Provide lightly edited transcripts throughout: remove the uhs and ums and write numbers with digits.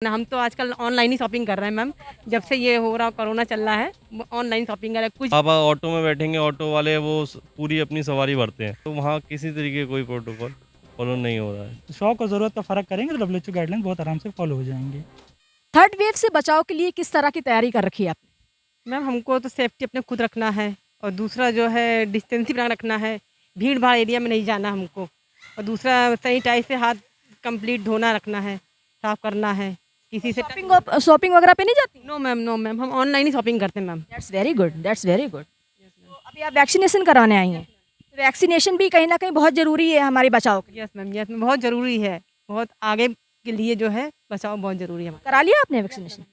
ना हम तो आजकल ऑनलाइन ही शॉपिंग कर रहे हैं मैम। जब से ये हो रहा कोरोना चल रहा है, ऑनलाइन शॉपिंग कर रहे हैं। कुछ आप ऑटो में बैठेंगे, ऑटो वाले वो पूरी अपनी सवारी भरते हैं, तो वहाँ किसी तरीके का कोई प्रोटोकॉल फॉलो नहीं हो रहा है। शौक और ज़रूरत का फ़र्क करेंगे तो डब्ल्यूएचओ गाइडलाइन बहुत आराम से फॉलो हो जाएंगे। थर्ड वेव से बचाव के लिए किस तरह की तैयारी कर रखी है आपने? मैम हमको तो सेफ्टी अपने खुद रखना है, और दूसरा जो है डिस्टेंस बना रखना है। भीड़ भाड़ एरिया में नहीं जाना हमको, और दूसरा सैनिटाइज से हाथ कंप्लीट धोना रखना है, साफ करना है। किसी से शॉपिंग वगैरह पे नहीं जाती? नो मैम, नो मैम, हम ऑनलाइन ही शॉपिंग करते हैं ma'am. That's very good, that's very good. तो अभी आप वैक्सीनेशन कराने आई हैं, तो वैक्सीनेशन भी कहीं ना कहीं बहुत ज़रूरी है हमारे बचाव के लिए। यस मैम, यस मैम, बहुत ज़रूरी है। बहुत आगे के लिए जो है बचाव बहुत ज़रूरी है हमारा। करा लिया आपने वैक्सीनेशन?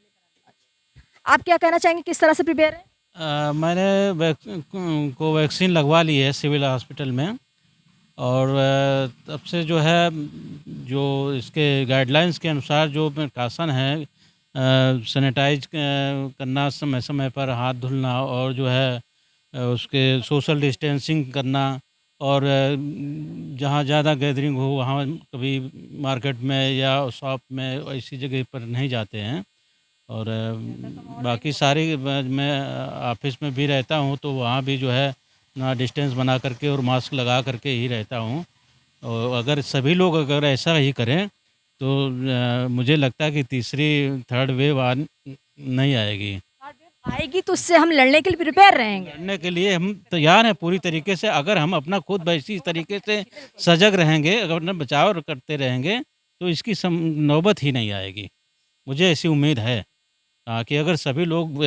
आप क्या कहना चाहेंगे, किस तरह से प्रिपेयर हैं? मैंने कोवैक्सीन लगवा ली है सिविल हॉस्पिटल में। और तब से जो है जो इसके गाइडलाइंस के अनुसार जो प्रिकॉशन है, सैनिटाइज करना, समय समय पर हाथ धुलना, और जो है उसके सोशल डिस्टेंसिंग करना, और जहाँ ज़्यादा गैदरिंग हो वहाँ कभी मार्केट में या शॉप में ऐसी जगह पर नहीं जाते हैं। और बाकी सारी मैं ऑफिस में भी रहता हूँ, तो वहाँ भी जो है ना डिस्टेंस बना करके और मास्क लगा करके ही रहता हूँ। और अगर सभी लोग अगर ऐसा ही करें तो मुझे लगता है कि तीसरी थर्ड वेव नहीं आएगी। आएगी तो उससे हम लड़ने के लिए प्रिपेयर रहेंगे। लड़ने के लिए हम तैयार हैं पूरी तरीके से। अगर हम अपना खुद वैसी तरीके से सजग रहेंगे, अगर अपना बचाव करते रहेंगे, तो इसकी नौबत ही नहीं आएगी। मुझे ऐसी उम्मीद है कि अगर सभी लोग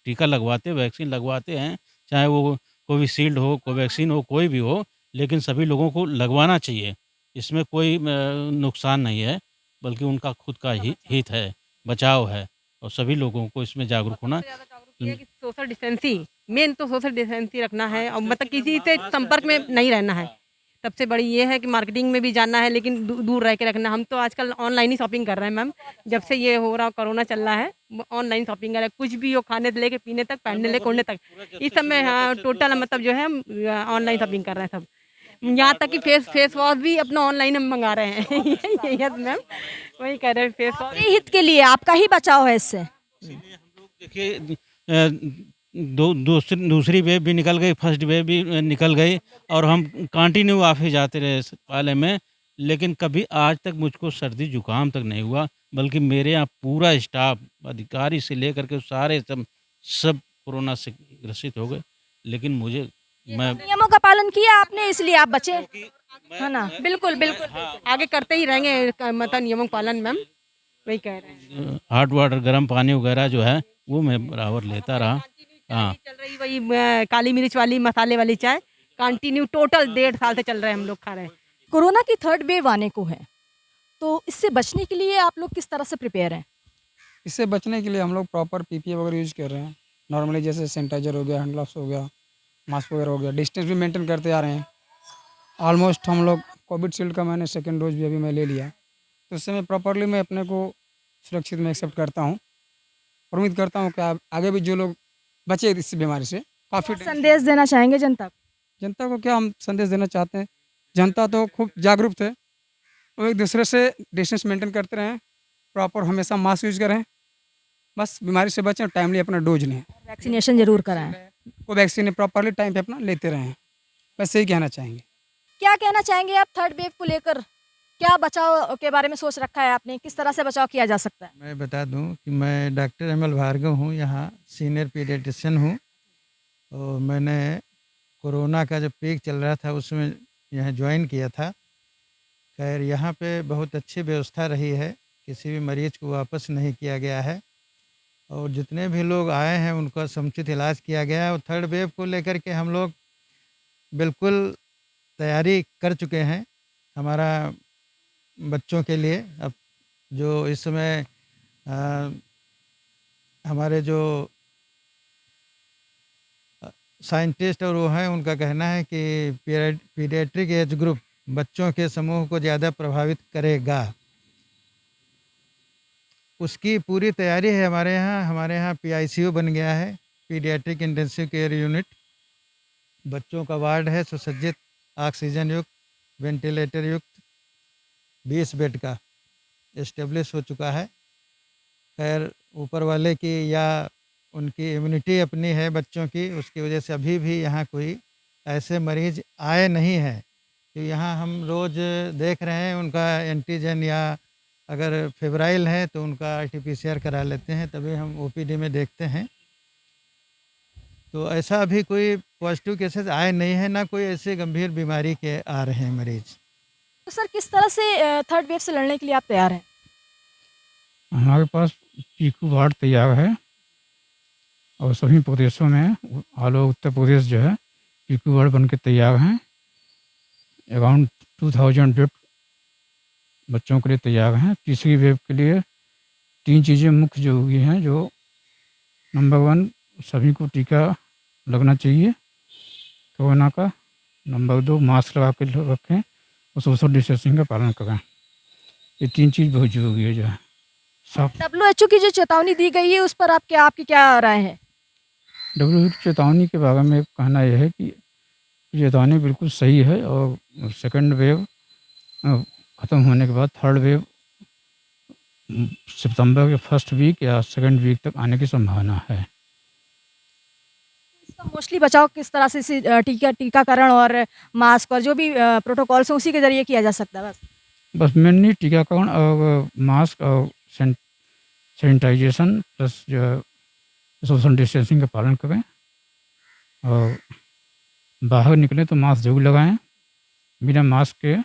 टीका लगवाते, वैक्सीन लगवाते हैं, चाहे वो कोविशील्ड हो, कोवैक्सीन हो, कोई भी हो, लेकिन सभी लोगों को लगवाना चाहिए। इसमें कोई नुकसान नहीं है, बल्कि उनका खुद का हित है, बचाव है, और सभी लोगों को इसमें जागरूक होना। सबसे ज़्यादा जागरूक ये है कि सोशल डिस्टेंसिंग, मेन तो सोशल डिस्टेंसिंग रखना है, और मतलब किसी से संपर्क में नहीं रहना है। सबसे बड़ी ये है कि मार्केटिंग में भी जाना है, लेकिन दूर रह के रखना। हम तो आजकल ऑनलाइन ही शॉपिंग कर रहे हैं मैम। जब से ये हो रहा कोरोना चल रहा है, ऑनलाइन शॉपिंग कर रहे हैं। कुछ भी हो, खाने से लेके पीने तक, पहनने ले ओढ़ने तक, इस सब में हाँ टोटल मतलब जो है हम ऑनलाइन शॉपिंग कर रहे हैं सब। यहाँ तक कि फेस वॉश भी अपना ऑनलाइन हम मंगा रहे हैं। यस मैम, वही कह रहे हैं, फेस वॉश। आपके हित के लिए, आपका ही बचाव है इससे। देखिए, दूसरी वेव भी निकल गई, फर्स्ट वेव भी निकल गई, और हम कंटिन्यू ऑफिस जाते रहे वाले में, लेकिन कभी आज तक मुझको सर्दी जुकाम तक नहीं हुआ। बल्कि मेरे यहाँ पूरा स्टाफ, अधिकारी से लेकर के सारे सब कोरोना से ग्रसित हो गए, लेकिन मैं नियमों का पालन किया आपने, इसलिए आप बचे, है ना? बिल्कुल बिल्कुल। आगे करते ही रहेंगे मतलब नियमों का पालन मैम, वही कह रहे हैं। हॉट वाटर, गर्म पानी वगैरह जो है वो मैं बराबर लेता रहा। हाँ, चल रही वही काली मिर्च वाली, मसाले वाली चाय कंटिन्यू टोटल 1.5 साल से चल रहे हैं, हम लोग खा रहे हैं। कोरोना की थर्ड वेव आने को है, तो इससे बचने के लिए आप लोग किस तरह से प्रिपेयर हैं? इससे बचने के लिए हम लोग प्रॉपर पीपीई वगैरह यूज़ कर रहे हैं। नॉर्मली जैसे सैनिटाइज़र हो गया, हैंड ग्लव्स हो गया, मास्क वगैरह हो गया, डिस्टेंस भी मेंटेन करते आ रहे हैं। ऑलमोस्ट हम लोग कोविशील्ड का मैंने सेकंड डोज भी अभी मैं ले लिया, तो उससे मैं प्रॉपरली मैं अपने को सुरक्षित में एक्सेप्ट करता हूँ, और उम्मीद करता हूँ कि आगे भी जो लोग बचे इस बीमारी से काफ़ी। संदेश देना चाहेंगे जनता को? जनता को क्या हम संदेश देना चाहते हैं, जनता तो खूब जागरूक थे, वो एक दूसरे से डिस्टेंस मेंटेन करते रहें, प्रॉपर हमेशा मास्क यूज़ करें, बस बीमारी से बचें, टाइमली अपना डोज लें। वैक्सीनेशन जरूर कराएं। को वैक्सीन प्रॉपरली टाइम पे अपना लेते रहें, बस यही कहना चाहेंगे। क्या कहना चाहेंगे आप थर्ड वेव को लेकर? क्या बचाव के बारे में सोच रखा है आपने, किस तरह से बचाव किया जा सकता है? मैं बता दूं कि मैं डॉक्टर एम एल भार्गव हूं, यहाँ सीनियर पीडियाट्रिशियन हूं। और मैंने कोरोना का जब पीक चल रहा था उसमें यहाँ ज्वाइन किया था। खैर यहाँ पे बहुत अच्छी व्यवस्था रही है, किसी भी मरीज को वापस नहीं किया गया है, और जितने भी लोग आए हैं उनका समुचित इलाज किया गया है। और थर्ड वेव को लेकर के हम लोग बिल्कुल तैयारी कर चुके हैं। हमारा बच्चों के लिए अब जो इस समय हमारे जो साइंटिस्ट और वो हैं, उनका कहना है कि पीडियाट्रिक एज ग्रुप, बच्चों के समूह को ज़्यादा प्रभावित करेगा। उसकी पूरी तैयारी है हमारे यहाँ पीआईसीयू बन गया है, पीडियाट्रिक इंटेंसिव केयर यूनिट। बच्चों का वार्ड है सुसज्जित, ऑक्सीजन युक्त, वेंटिलेटर युक्त, 20 बेड का इस्टेब्लिश हो चुका है। खैर ऊपर वाले की या उनकी इम्यूनिटी अपनी है बच्चों की, उसकी वजह से अभी भी यहाँ कोई ऐसे मरीज आए नहीं हैं। तो यहाँ हम रोज़ देख रहे हैं उनका एंटीजन या अगर फेब्राइल है तो उनका आरटीपीसीआर करा लेते हैं, तभी हम ओपीडी में देखते हैं। तो ऐसा अभी कोई पॉजिटिव केसेस आए नहीं हैं, ना कोई ऐसे गंभीर बीमारी के आ रहे हैं मरीज। तो सर किस तरह से थर्ड वेव से लड़ने के लिए आप तैयार हैं? हमारे पास पीकू वार्ड तैयार है और सभी प्रदेशों में ऑल ओवर उत्तर प्रदेश जो है पीकू वार्ड बन के तैयार हैं। अराउंड 2000 बेड बच्चों के लिए तैयार हैं। तीसरी वेव के लिए 3 चीज़ें मुख्य ज़रूरी हैं। जो नंबर 1 सभी को टीका लगना चाहिए कोरोना का। नंबर 2 मास्क लगा के रखें और सोशल डिस्टेंसिंग का पालन करें। ये 3 चीज़ बहुत ज़रूरी है जो है सब। WHO की जो चेतावनी दी गई है उस पर आपकी क्या राय है? WHO की चेतावनी के बारे में कहना यह है कि चेतावनी बिल्कुल सही है और सेकंड वेव ख़त्म होने के बाद थर्ड वेव सितंबर के फर्स्ट वीक या सेकंड वीक तक आने की संभावना है। इसका मोस्टली बचाव किस तरह से टीकाकरण और मास्क और जो भी प्रोटोकॉल्स हैं उसी के जरिए किया जा सकता है? बस मेनली टीकाकरण और मास्क और सैनिटाइजेशन प्लस जो है सोशल डिस्टेंसिंग का पालन करें और बाहर निकलें तो मास्क जरूर लगाएं। बिना मास्क के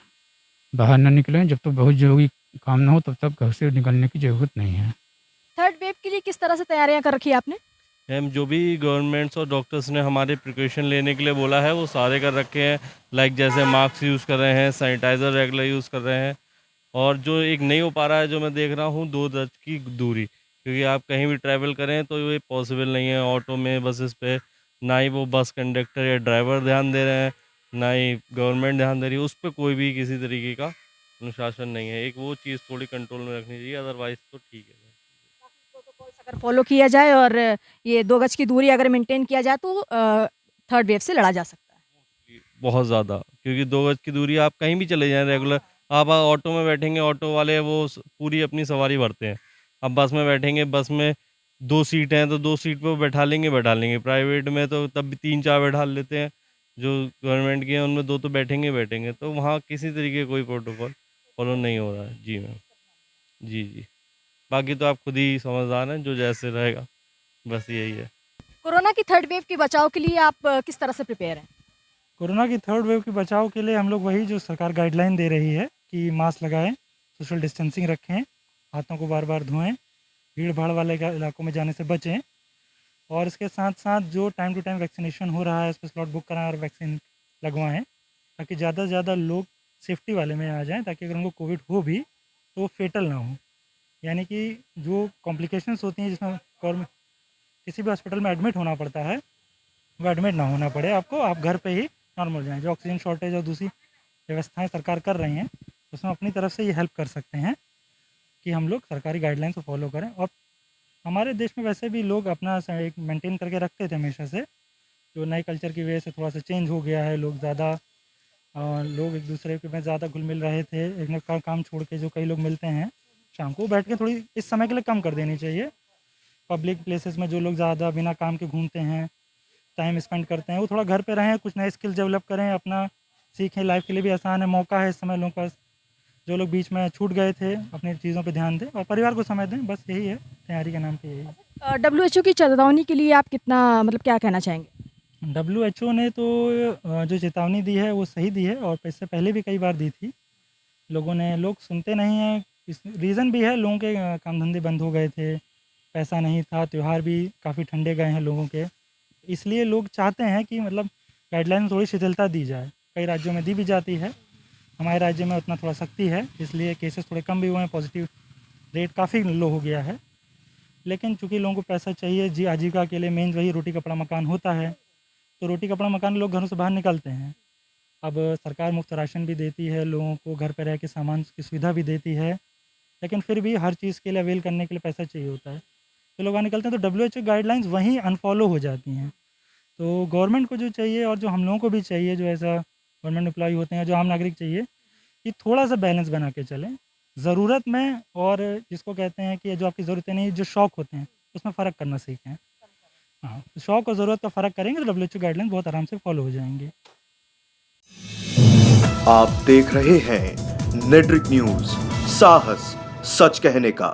बाहर न निकलें। जब तक बहुत ज़रूरी काम ना हो तब तक घर से निकलने की ज़रूरत नहीं है। थर्ड वेव के लिए किस तरह से तैयारियां कर रखी है आपने? हम जो भी गवर्नमेंट्स और डॉक्टर्स ने हमारे प्रिकॉशन लेने के लिए बोला है वो सारे कर रखे हैं। लाइक जैसे मास्क यूज़ कर रहे हैं, सैनिटाइज़र रेगुलर यूज़ कर रहे हैं। और जो एक नहीं हो पा रहा है जो मैं देख रहा हूँ 2 गज की दूरी, क्योंकि आप कहीं भी ट्रैवल करें तो ये पॉसिबल नहीं है। ऑटो में, बसेस पे ना ही वो बस कंडक्टर या ड्राइवर ध्यान दे रहे हैं, ना ही गवर्नमेंट ध्यान दे रही है। उस पर कोई भी किसी तरीके का अनुशासन नहीं है। एक वो चीज़ थोड़ी कंट्रोल में रखनी चाहिए, अदरवाइज़ तो ठीक है। प्रोटोकॉल्स अगर फॉलो किया जाए और ये 2 गज की दूरी अगर मेंटेन किया जाए तो थर्ड वेव से लड़ा जा सकता है। बहुत ज़्यादा, क्योंकि 2 गज की दूरी आप कहीं भी चले जाएँ रेगुलर। आप ऑटो में बैठेंगे, ऑटो वाले वो पूरी अपनी सवारी भरते हैं। अब बस में बैठेंगे, बस में 2 सीट हैं तो 2 सीट पे वो बैठा लेंगे। प्राइवेट में तो तब भी 3-4 बैठा लेते हैं। जो गवर्नमेंट की हैं उनमें 2 तो बैठेंगे ही बैठेंगे। तो वहाँ किसी तरीके का कोई प्रोटोकॉल फॉलो नहीं हो रहा है। जी मैम। जी। बाकी तो आप खुद ही समझदार हैं, जो जैसे रहेगा बस यही है। कोरोना की थर्ड वेव के बचाव के लिए आप किस तरह से प्रिपेयर हैं? कोरोना की थर्ड वेव के बचाव के लिए हम लोग वही जो सरकार गाइडलाइन दे रही है कि मास्क लगाएं, सोशल डिस्टेंसिंग रखें, हाथों को बार बार धोएं, भीड़ भाड़ वाले इलाकों में जाने से बचें। और इसके साथ साथ जो टाइम टू टाइम वैक्सीनेशन हो रहा है उस पर स्लॉट बुक कराएं और वैक्सीन लगवाएं, ताकि ज़्यादा से ज़्यादा लोग सेफ्टी वाले में आ जाएं, ताकि अगर उनको कोविड हो भी तो वो फेटल ना हो। यानी कि जो कॉम्प्लिकेशंस होती हैं जिसमें गवर्नमेंट किसी भी हॉस्पिटल में एडमिट होना पड़ता है वो एडमिट ना होना पड़े आपको, आप घर पे ही नॉर्मल हो जाएँ। जो ऑक्सीजन शॉर्टेज और दूसरी व्यवस्थाएं सरकार कर रही हैं उसमें अपनी तरफ से ये हेल्प कर सकते हैं कि हम लोग सरकारी गाइडलाइंस को फॉलो करें। और हमारे देश में वैसे भी लोग अपना एक मेंटेन करके रखते थे हमेशा से। जो नए कल्चर की वजह से थोड़ा सा चेंज हो गया है। लोग एक दूसरे के में ज़्यादा घुल मिल रहे थे। एक न का काम छोड़ के जो कई लोग मिलते हैं शाम को, बैठ के थोड़ी इस समय के लिए कम कर देनी चाहिए। पब्लिक प्लेसेस में जो लोग ज़्यादा बिना काम के घूमते हैं, टाइम स्पेंड करते हैं, वो थोड़ा घर पे रहें, कुछ नए स्किल डेवलप करें, अपना सीखें। लाइफ के लिए भी आसान है, मौका है इस समय लोगों के पास। जो लोग बीच में छूट गए थे अपनी चीज़ों पे ध्यान दें और परिवार को समय दें। बस यही है, तैयारी के नाम पे यही है। WHO की चेतावनी के लिए आप कितना क्या कहना चाहेंगे? WHO ने तो जो चेतावनी दी है वो सही दी है और इससे पहले भी कई बार दी थी। लोग सुनते नहीं हैं। इस रीज़न भी है, लोगों के काम धंधे बंद हो गए थे, पैसा नहीं था, त्यौहार भी काफ़ी ठंडे गए हैं लोगों के। इसलिए लोग चाहते हैं कि मतलब गाइडलाइन में थोड़ी शिथिलता दी जाए। कई राज्यों में दी भी जाती है, हमारे राज्य में उतना थोड़ा सख्ती है, इसलिए केसेस थोड़े कम भी हुए हैं, पॉजिटिव रेट काफ़ी लो हो गया है। लेकिन चूँकि लोगों को पैसा चाहिए, आजीविका के लिए मेन वही रोटी कपड़ा मकान होता है, तो रोटी कपड़ा मकान लोग घरों से बाहर निकलते हैं। अब सरकार मुफ्त राशन भी देती है, लोगों को घर पर रह के सामान की सुविधा भी देती है, लेकिन फिर भी हर चीज़ के लिए अवेल करने के लिए पैसा चाहिए होता है, तो लोग वहाँ निकलते हैं। तो WHO गाइडलाइंस वहीं अनफॉलो हो जाती हैं। तो गवर्नमेंट को जो चाहिए और जो हम लोगों को भी चाहिए, जो ऐसा गवर्नमेंट एम्प्लॉई होते हैं, जो आम नागरिक चाहिए कि थोड़ा सा बैलेंस बना के चलें। ज़रूरत में और जिसको कहते हैं कि जो आपकी ज़रूरतें नहीं, जो शौक होते हैं, उसमें फ़र्क करना सीखें। हाँ, तो शौक और ज़रूरत का फ़र्क करेंगे तो WHO गाइडलाइन बहुत आराम से फॉलो हो जाएंगे। आप देख रहे हैं नेट्रिक न्यूज, साहस सच कहने का।